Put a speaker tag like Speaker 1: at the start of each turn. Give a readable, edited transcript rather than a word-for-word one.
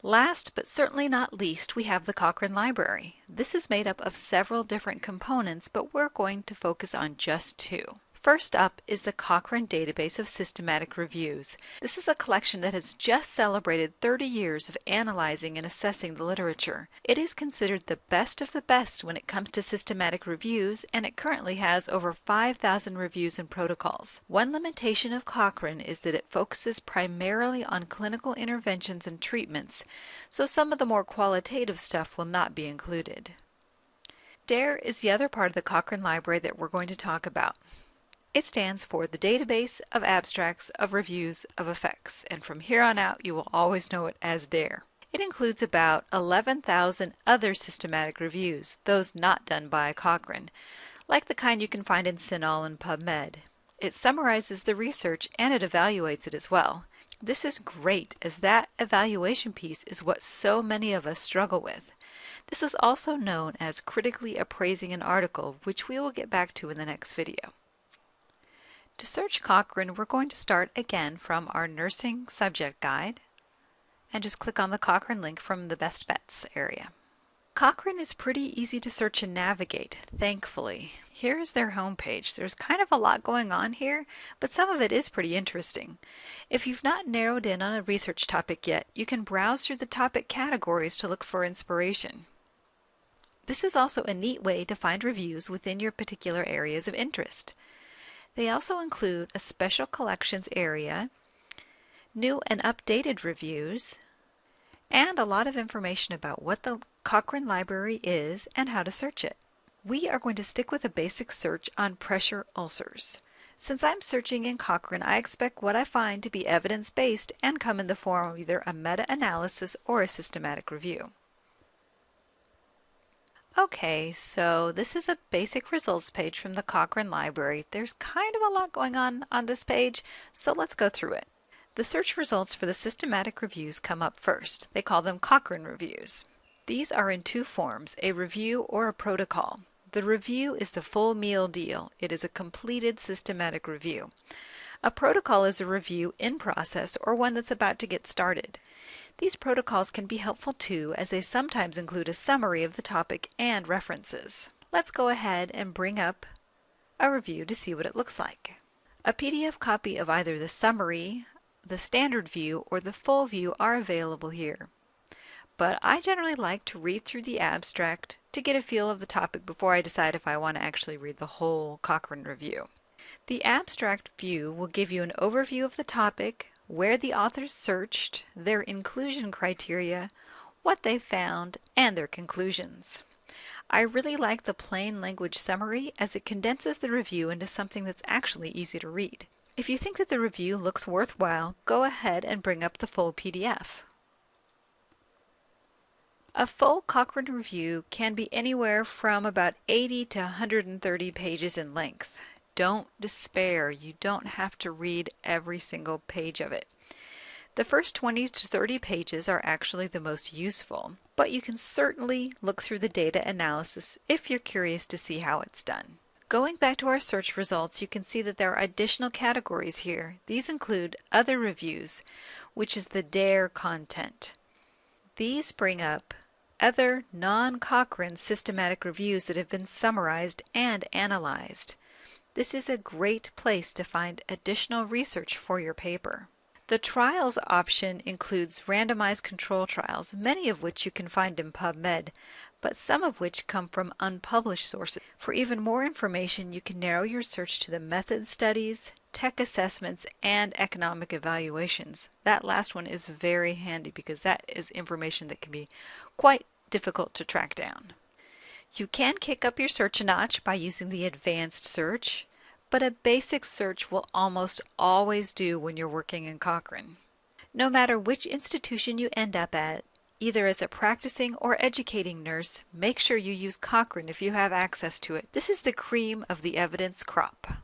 Speaker 1: Last but certainly not least, we have the Cochrane Library. This is made up of several different components, but we're going to focus on just two. First up is the Cochrane Database of Systematic Reviews. This is a collection that has just celebrated 30 years of analyzing and assessing the literature. It is considered the best of the best when it comes to systematic reviews, and it currently has over 5,000 reviews and protocols. One limitation of Cochrane is that it focuses primarily on clinical interventions and treatments, so some of the more qualitative stuff will not be included. DARE is the other part of the Cochrane Library that we're going to talk about. It stands for the Database of Abstracts of Reviews of Effects, and from here on out you will always know it as DARE. It includes about 11,000 other systematic reviews, those not done by Cochrane, like the kind you can find in CINAHL and PubMed. It summarizes the research and it evaluates it as well. This is great, as that evaluation piece is what so many of us struggle with. This is also known as critically appraising an article, which we will get back to in the next video. To search Cochrane, we're going to start again from our Nursing Subject Guide and just click on the Cochrane link from the Best Bets area. Cochrane is pretty easy to search and navigate, thankfully. Here's their homepage. There's kind of a lot going on here, but some of it is pretty interesting. If you've not narrowed in on a research topic yet, you can browse through the topic categories to look for inspiration. This is also a neat way to find reviews within your particular areas of interest. They also include a special collections area, new and updated reviews, and a lot of information about what the Cochrane Library is and how to search it. We are going to stick with a basic search on pressure ulcers. Since I'm searching in Cochrane, I expect what I find to be evidence-based and come in the form of either a meta-analysis or a systematic review. Okay, so this is a basic results page from the Cochrane Library. There's kind of a lot going on this page, so let's go through it. The search results for the systematic reviews come up first. They call them Cochrane reviews. These are in two forms, a review or a protocol. The review is the full meal deal. It is a completed systematic review. A protocol is a review in process or one that's about to get started. These protocols can be helpful too, as they sometimes include a summary of the topic and references. Let's go ahead and bring up a review to see what it looks like. A PDF copy of either the summary, the standard view, or the full view are available here. But I generally like to read through the abstract to get a feel of the topic before I decide if I want to actually read the whole Cochrane review. The abstract view will give you an overview of the topic, where the authors searched, their inclusion criteria, what they found, and their conclusions. I really like the plain language summary as it condenses the review into something that's actually easy to read. If you think that the review looks worthwhile, go ahead and bring up the full PDF. A full Cochrane review can be anywhere from about 80 to 130 pages in length. Don't despair. You don't have to read every single page of it. The first 20 to 30 pages are actually the most useful, but you can certainly look through the data analysis if you're curious to see how it's done. Going back to our search results, you can see that there are additional categories here. These include other reviews, which is the DARE content. These bring up other non-Cochrane systematic reviews that have been summarized and analyzed. This is a great place to find additional research for your paper. The trials option includes randomized control trials, many of which you can find in PubMed, but some of which come from unpublished sources. For even more information, you can narrow your search to the method studies, tech assessments, and economic evaluations. That last one is very handy because that is information that can be quite difficult to track down. You can kick up your search a notch by using the advanced search, but a basic search will almost always do when you're working in Cochrane. No matter which institution you end up at, either as a practicing or educating nurse, make sure you use Cochrane if you have access to it. This is the cream of the evidence crop.